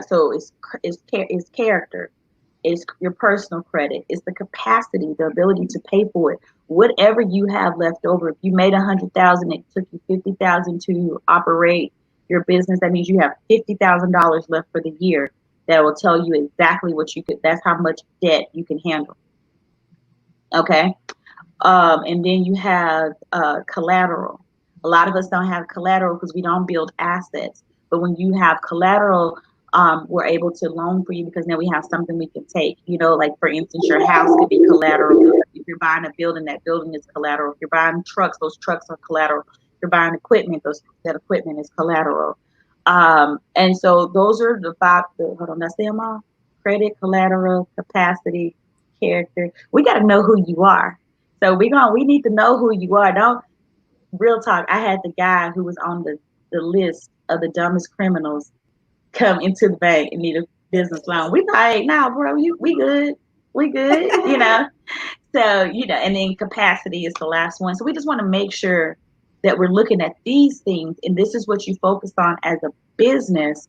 So it's character. It's your personal credit. It's the capacity, the ability to pay for it. Whatever you have left over. If you made $100,000, it took you $50,000 to operate your business. That means you have $50,000 left for the year. That will tell you exactly what you could. That's how much debt you can handle. Okay. And then you have collateral. A lot of us don't have collateral because we don't build assets. But when you have collateral, we're able to loan for you because now we have something we can take. Like for instance, your house could be collateral. If you're buying a building, that building is collateral. If you're buying trucks, those trucks are collateral. If you're buying equipment, that equipment is collateral. And so those are the 5. Hold on, did I say them all? credit, collateral, capacity, character. We got to know who you are. So we need to know who you are. Don't real talk. I had the guy who was on the list of the dumbest criminals come into the bank and need a business loan. We thought, hey, nah, bro, we good, you know. So, you know, and then capacity is the last one. So we just want to make sure that we're looking at these things, and this is what you focus on as a business.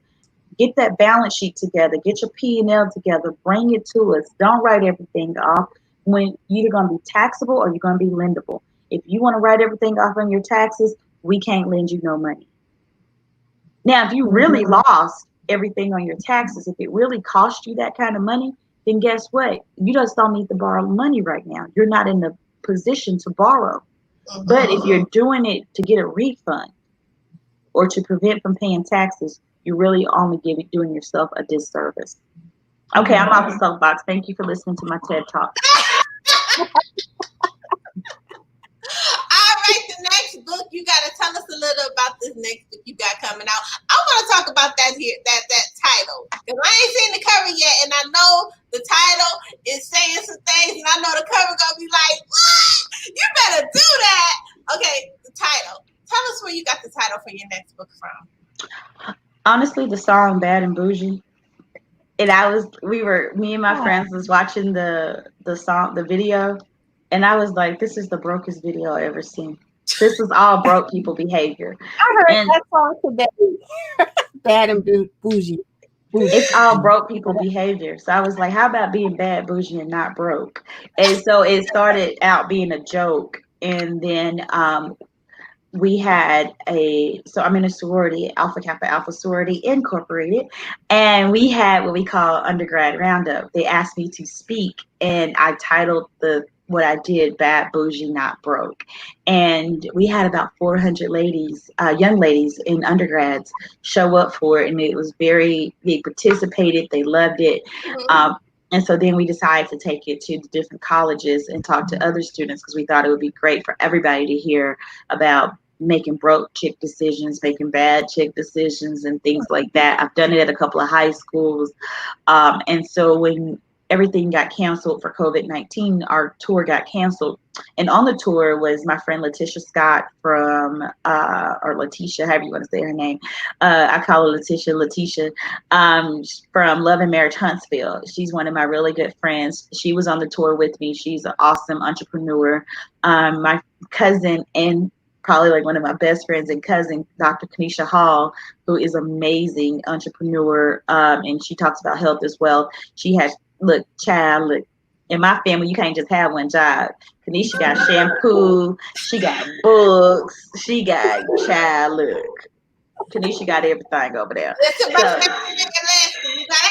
Get that balance sheet together, get your P&L together, bring it to us. Don't write everything off. When you're going to be taxable or you're going to be lendable. If you want to write everything off on your taxes, we can't lend you no money. Now, if you really lost everything on your taxes, if it really cost you that kind of money, then guess what? You just don't need to borrow money right now. You're not in the position to borrow. But if you're doing it to get a refund or to prevent from paying taxes, you're really only doing yourself a disservice. Okay, I'm off the soapbox. Thank you for listening to my TED Talk. All right, the next book, you got to tell us a little about this next book you got coming out. I want to talk about that here, that title, because I ain't seen the cover yet, and I know the title is saying some things, and I know the cover gonna be like, what? You better do that. Okay, the title. Tell us where you got the title for your next book from. Honestly, the song "Bad and Bougie." And me and my friends was watching the video, and I was like, this is the brokest video I ever seen. This is all broke people behavior. I heard that song today. Bad and bougie. It's all broke people behavior. So I was like, how about being bad, bougie, and not broke? And so it started out being a joke, and then so I'm in a sorority, Alpha Kappa Alpha Sorority Incorporated, and we had what we call undergrad roundup. They asked me to speak, and I titled what I did, Bad, Bougie, Not Broke. And we had about 400 ladies, young ladies in undergrads show up for it, and they participated, they loved it. And so then we decided to take it to the different colleges and talk to other students, because we thought it would be great for everybody to hear about making broke chick decisions, making bad chick decisions, and things like that. I've done it at a couple of high schools. And so when everything got canceled for COVID-19, our tour got canceled. And on the tour was my friend Letitia Scott from, or Letitia, however you want to say her name. I call her Letitia, from Love and Marriage Huntsville. She's one of my really good friends. She was on the tour with me. She's an awesome entrepreneur. My cousin and probably like one of my best friends and cousin, Dr. Kanisha Hall, who is amazing entrepreneur. And she talks about health as well. She has, look, in my family, you can't just have one job. Kanisha got shampoo, she got books, she got Kanisha got everything over there. Listen, you gotta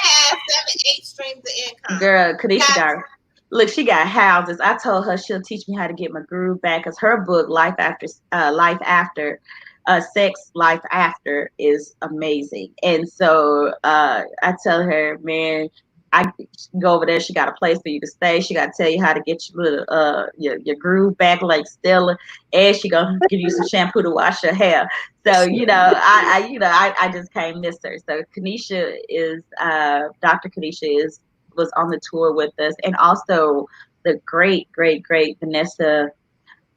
have 7-8 streams of income. Girl, Kanisha got. Look, she got houses. I told her she'll teach me how to get my groove back, because her book, Sex Life After, is amazing. And so I tell her, man, I go over there. She got a place for you to stay. She got to tell you how to get your groove back like Stella, and she gonna give you some shampoo to wash your hair. So I just can't miss her. So Kanisha is Dr. Kanisha was on the tour with us, and also the great Vanessa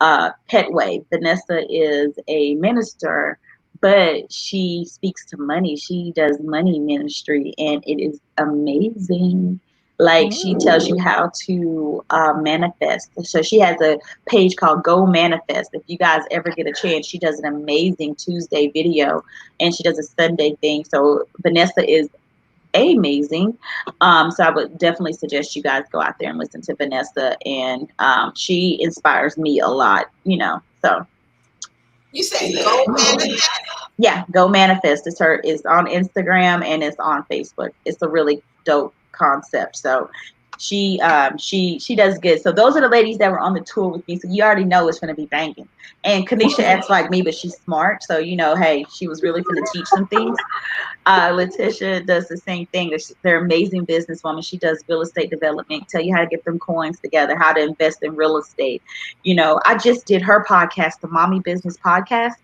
Petway. Vanessa is a minister, but she speaks to money. She does money ministry, and it is amazing. Like, she tells you how to manifest. So she has a page called Go Manifest. If you guys ever get a chance, she does an amazing Tuesday video, and she does a Sunday thing. So Vanessa is amazing. So I would definitely suggest you guys go out there and listen to Vanessa, and she inspires me a lot, so. You say Go Manifest? Yeah, Go Manifest. It's on Instagram and it's on Facebook. It's a really dope concept. So she does good. So those are the ladies that were on the tour with me. So you already know it's going to be banging. And Kanisha acts like me, but she's smart. So, hey, she was really going to teach some things. Letitia does the same thing. They're amazing businesswoman. She does real estate development, tell you how to get them coins together, how to invest in real estate. I just did her podcast, the Mommy Business Podcast.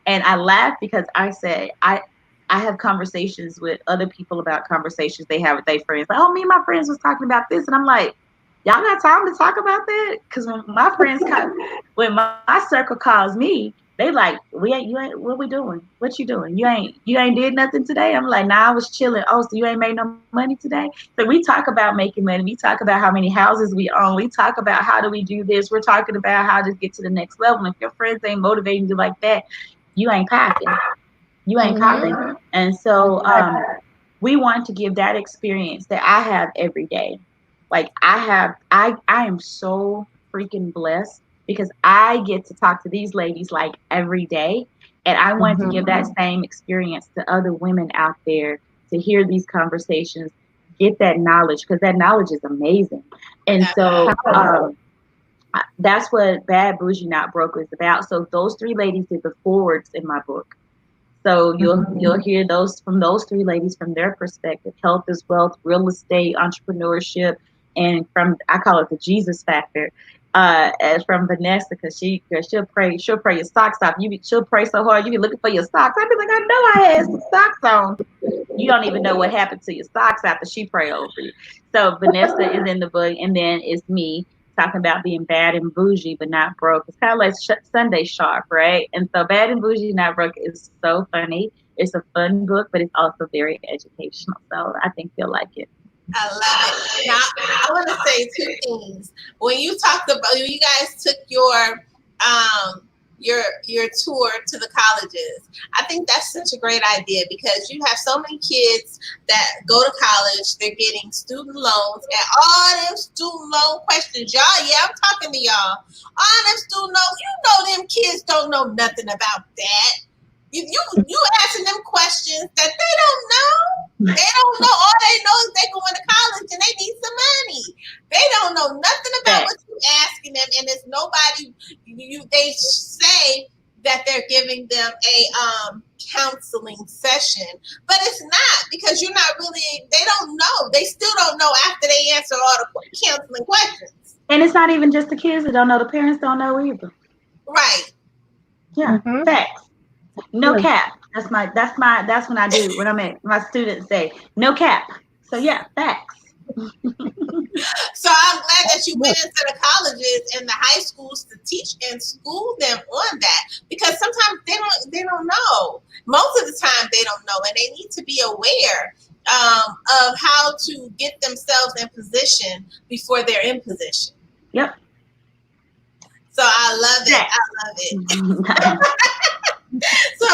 And I laughed because I said, I have conversations with other people about conversations they have with their friends. Like, oh, me and my friends was talking about this, and I'm like, y'all got time to talk about that? Because when my circle calls me, they like, you ain't, what we doing? What you doing? You ain't did nothing today? I'm like, nah, I was chilling. Oh, so you ain't made no money today? So we talk about making money. We talk about how many houses we own. We talk about how do we do this. We're talking about how to get to the next level. And if your friends ain't motivating you like that, you ain't popping. You ain't popping. And so we want to give that experience that I have every day. Like I am so freaking blessed because I get to talk to these ladies like every day. And I want to give that same experience to other women out there to hear these conversations, get that knowledge, because that knowledge is amazing. And so that's what Bad Bougie Not Broke is about. So those three ladies did the forwards in my book. So you'll hear those from those three ladies from their perspective: health is wealth, real estate, entrepreneurship, and from, I call it the Jesus factor. As from Vanessa, because she'll pray your socks off. She'll pray so hard you be looking for your socks. I'd be like, I know I had some socks on. You don't even know what happened to your socks after she pray over you. So Vanessa is in the book, and then it's me talking about being bad and bougie but not broke. It's kind of like Sunday Sharp, right? And so Bad and Bougie Not Broke is so funny. It's a fun book, but it's also very educational. So I think you'll like it. I love it. Now, I want to say two things. When you guys took your tour to the colleges, I think that's such a great idea because you have so many kids that go to college, they're getting student loans, and all them student loan questions, y'all. Yeah, I'm talking to y'all. All them student loans, them kids don't know nothing about that. You asking them questions that they don't know. They don't know. All they know is they going to college and they need some money. They don't know nothing about what you asking them, and there's nobody. They say that they're giving them a counseling session, but it's not, because you're not really. They don't know. They still don't know after they answer all the counseling questions. And it's not even just the kids that don't know. The parents don't know either. Right. Yeah. Facts. No cap. That's when I do when I'm at my students say no cap. So yeah, facts. So I'm glad that you went into the colleges and the high schools to teach and school them on that, because sometimes they don't know. Most of the time they don't know, and they need to be aware of how to get themselves in position before they're in position. Yep. So I love it. I love it. So,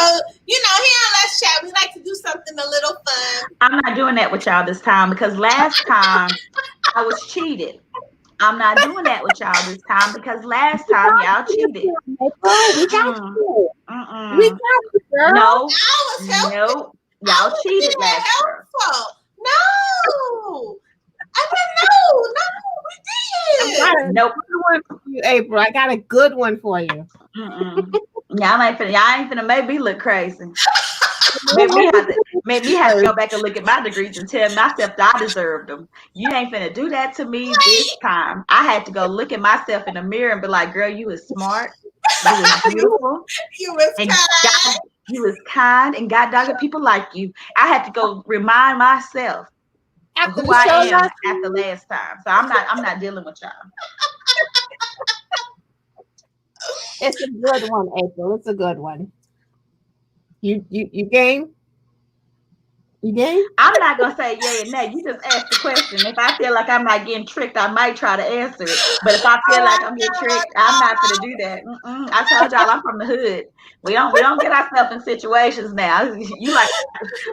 here on Let's Chat, we like to do something a little fun. I'm not doing that with y'all this time because last time I was cheated. I'm not doing that with y'all this time because last time y'all cheated. We got you. We got you, girl. No. Y'all cheated last year. No. I didn't know. No, we did. Nope. Good one for you, Apryl. I got a good one for you. Y'all ain't finna make me look crazy. Make me have to go back and look at my degrees and tell myself that I deserved them. You ain't finna do that to me this time. I had to go look at myself in the mirror and be like, girl, you was smart. You was beautiful. You was kind. You was kind, and God dogged people like you. I had to go remind myself of who I am after last time. So I'm not dealing with y'all. It's a good one, Apryl. It's a good one. You game? You game? I'm not gonna say yeah and nay. You just ask the question. If I feel like I'm not getting tricked, I might try to answer it. But if I feel like I'm getting tricked, I'm not gonna do that. I told y'all I'm from the hood. We don't get ourselves in situations now. You like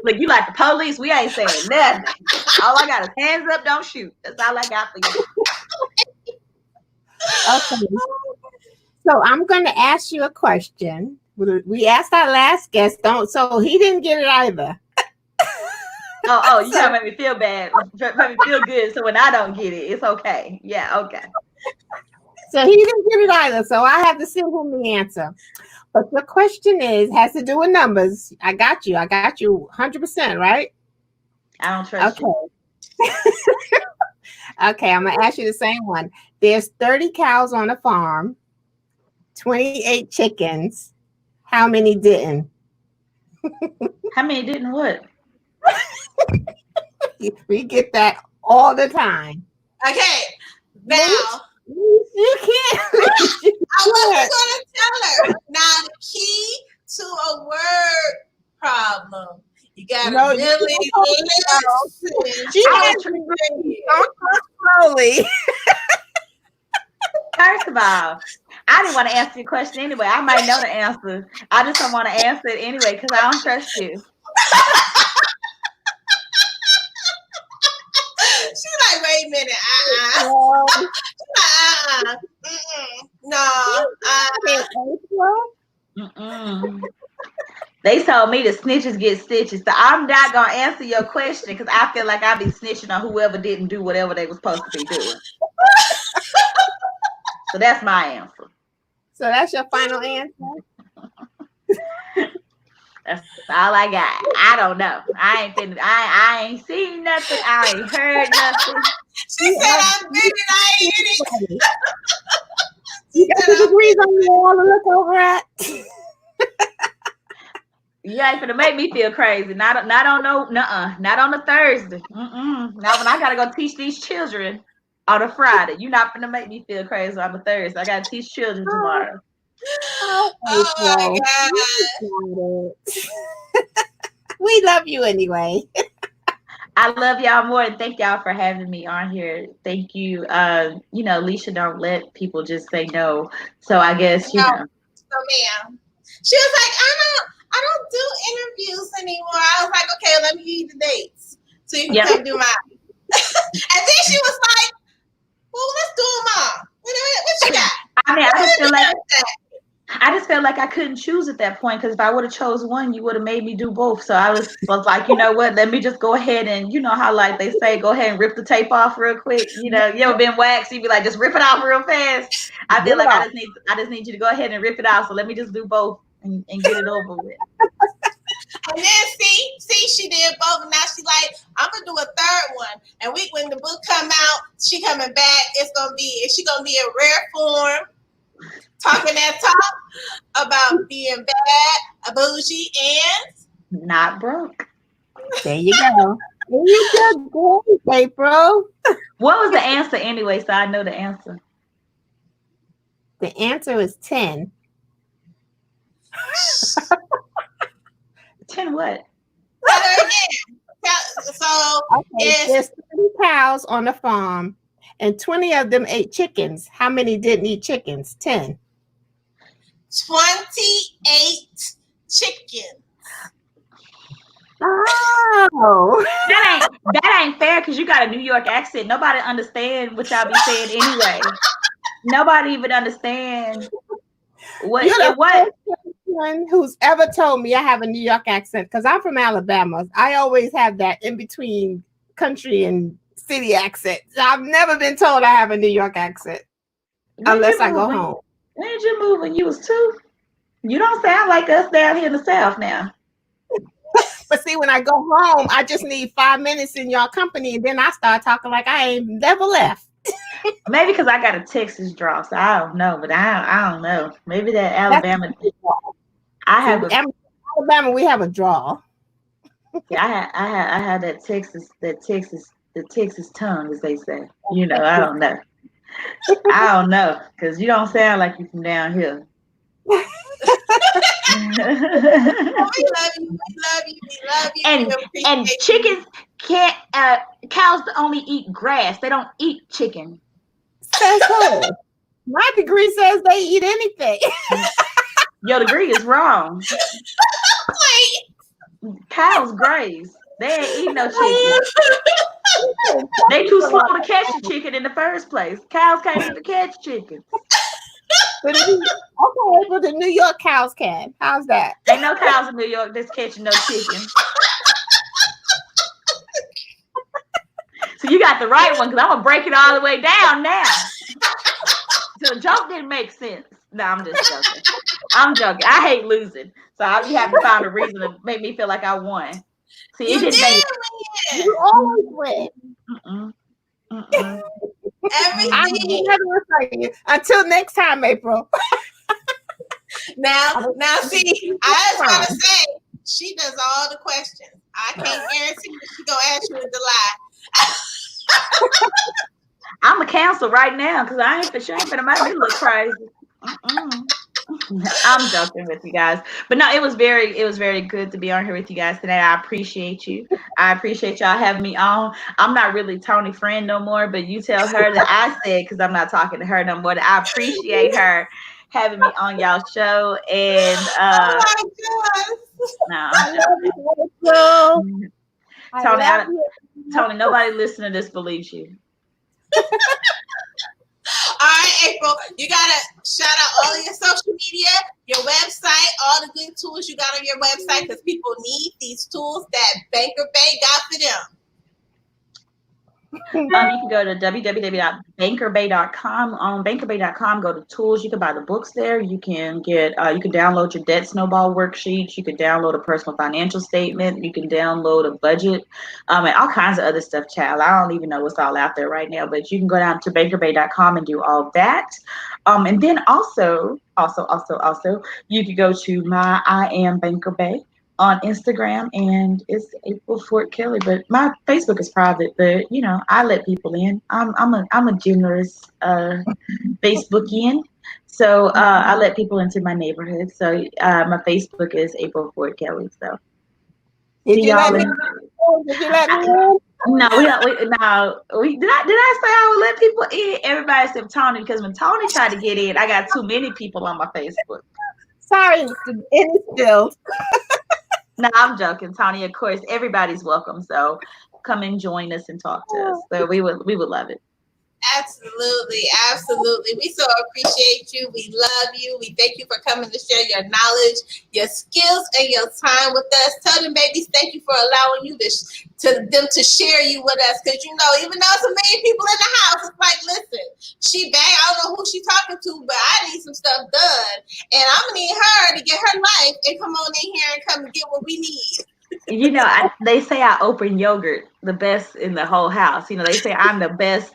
the police. We ain't saying nothing. All I got is hands up, don't shoot. That's all I got for you. Okay. So I'm going to ask you a question. We asked our last guest, so he didn't get it either. Oh, you gotta make me feel bad. Make me feel good. So when I don't get it, it's okay. Yeah, okay. So he didn't get it either. So I have to send him the answer. But the question has to do with numbers. I got you 100%, right? I don't trust you. Okay, I'm going to ask you the same one. There's 30 cows on a farm, 28 chickens. How many didn't? How many didn't what? We get that all the time. Okay, now You can't. I wasn't gonna tell her. Now the key to a word problem. You gotta really listen. She has to talk slowly. First of all, I didn't want to answer your question anyway. I might know the answer. I just don't want to answer it anyway because I don't trust you. She's like, wait a minute. No. They told me the snitches get stitches. So I'm not going to answer your question because I feel like I'll be snitching on whoever didn't do whatever they were supposed to be doing. So that's my answer. So that's your final answer? That's all I got. I don't know. I ain't seen nothing. I ain't heard nothing. She said I'm big and I ain't it. You got the degrees on the wall to look over at. You ain't finna make me feel crazy. Not on a Thursday. Not when I gotta go teach these children on a Friday. You're not finna make me feel crazy on a Thursday. I gotta teach children tomorrow. Oh my God. We love you anyway. I love y'all more and thank y'all for having me on here. Thank you. Lissha don't let people just say no. So I guess you know. So ma'am. She was like, I don't do interviews anymore. I was like, okay, let me give you the dates so you can come do mine. And then she was like, well, let's do them all. What you got? I mean, I just felt like I couldn't choose at that point because if I would have chose one, you would have made me do both. So I was like, you know what? Let me just go ahead and, you know how like they say, go ahead and rip the tape off real quick. You know, you ever been waxed? You'd be like, just rip it off real fast. I feel like I just need you to go ahead and rip it off. So let me just do both and get it over with. And then see, she did both. And now she's like, I'm gonna do a third one. And when the book come out, she coming back. Is she gonna be in rare form? Talking that talk about being bad, bougie, and not broke. There you go. There you go, Apryl. What was the answer anyway? So I know the answer. The answer is 10. 10 what? So there's 30 cows on the farm, and 20 of them ate chickens. How many didn't eat chickens? 10. 28 chickens. Oh, that ain't fair because you got a New York accent. Nobody understand what y'all be saying anyway. Nobody even understand what. You're the first person who's ever told me I have a New York accent because I'm from Alabama. I always have that in between country and city accent. I've never been told I have a New York accent unless I go home. When did you move when you was 2? You don't sound like us down here in the South now. But see, when I go home, I just need 5 minutes in your company, and then I start talking like I ain't never left. Maybe because I got a Texas draw, so I don't know. But I don't know. Maybe that Alabama. Alabama. We have a draw. Yeah, I had that Texas tongue, as they say. You know, I don't know. I don't know because you don't sound like you from down here. We love you. And chickens can't. Cows only eat grass. They don't eat chicken. Says who? My degree says they eat anything. Your degree is wrong. Cows graze. They ain't eat no chicken. They too slow to catch the chicken in the first place. Cows can't even catch chicken. But the New York cows can. How's that? Ain't no cows in New York that's catching no chicken. So you got the right one because I'm gonna break it all the way down now. So the joke didn't make sense. No, I'm just joking. I'm joking. I hate losing, so I'll be having to find a reason to make me feel like I won. See, it didn't make it. You always win. Everything. Until next time, Apryl. Now, see, I was gonna say She does all the questions. I can't guarantee that she's gonna ask you in July. I'm a cancel right now because she ain't finna make me look crazy. I'm joking with you guys, but no, it was very good to be on here with you guys today. I appreciate you. I appreciate y'all having me on. I'm not really Toni friend no more, but you tell her that I said, because I'm not talking to her no more, that I appreciate her having me on y'all show. And Oh my gosh. no, I love you, April. Toni, nobody listening to this believes you. All right, April, you gotta shout out all of your social media, your website, all the good tools you got on your website, because people need these tools that Banker Bay got for them. You can go to www.bankerbay.com. On bankerbay.com, go to tools. You can buy the books there. You can get, you can download your debt snowball worksheets. You can download a personal financial statement. You can download a budget, and all kinds of other stuff, child. I don't even know what's all out there right now, but you can go down to bankerbay.com and do all that. And then also, you can go to my I Am Banker Bay on Instagram, and it's April Fort Kelly. But my Facebook is private, but I let people in. I'm a generous Facebookian, so I let people into my neighborhood. So my Facebook is April Fort Kelly. So Did you let me in? No, did I say I would let people in? Everybody except Toni, because when Toni tried to get in, I got too many people on my Facebook. Sorry, it's still. No, I'm joking, Toni. Of course, everybody's welcome. So come and join us and talk to us. So we would love it. Absolutely. We so appreciate you. We love you. We thank you for coming to share your knowledge, your skills, and your time with us. Tell them babies thank you for allowing you to share you with us. Because even though it's a million people in the house, it's like, listen, she bang. I don't know who she's talking to, but I need some stuff done, and I'm gonna need her to get her life and come on in here and come and get what we need. They say I open yogurt the best in the whole house. They say I'm the best.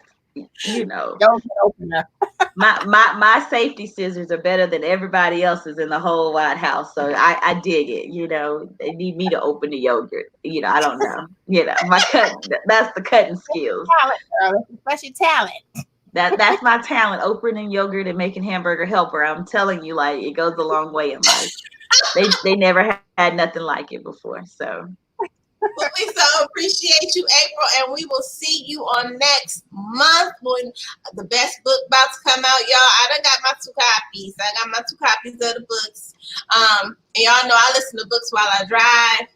Don't open up. my safety scissors are better than everybody else's in the whole wide house. So I dig it. They need me to open the yogurt. I don't know. My that's the cutting skills. Talent, girl. That's your talent. That's my talent, opening yogurt and making hamburger helper. I'm telling you, like, it goes a long way in life. They never had nothing like it before. So Well, we so appreciate you, April, and we will see you on next month when the best book about to come out, y'all. I done got my 2 copies. I got my 2 copies of the books. And y'all know I listen to books while I drive.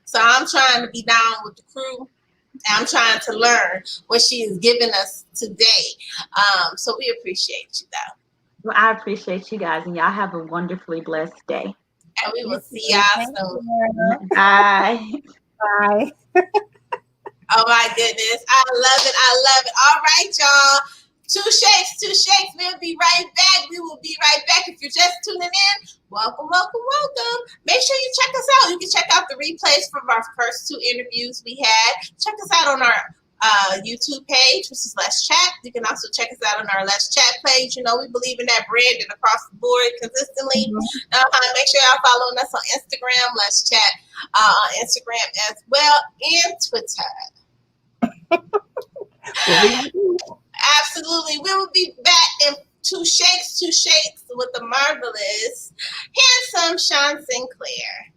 So I'm trying to be down with the crew. And I'm trying to learn what she is giving us today. So we appreciate you, though. Well, I appreciate you guys, and y'all have a wonderfully blessed day. And we will see y'all soon. Bye. Bye. Oh my goodness. I love it. All right, y'all. 2 shakes. We'll be right back. If you're just tuning in, welcome. Make sure you check us out. You can check out the replays from our first 2 interviews we had. Check us out on our YouTube page, which is Let's Chat. You can also check us out on our Let's Chat page. We believe in that branding across the board consistently. Make sure y'all following us on Instagram, Let's Chat on Instagram as well, and Twitter. Absolutely. We will be back in 2 shakes with the marvelous, handsome Sean Sinclair.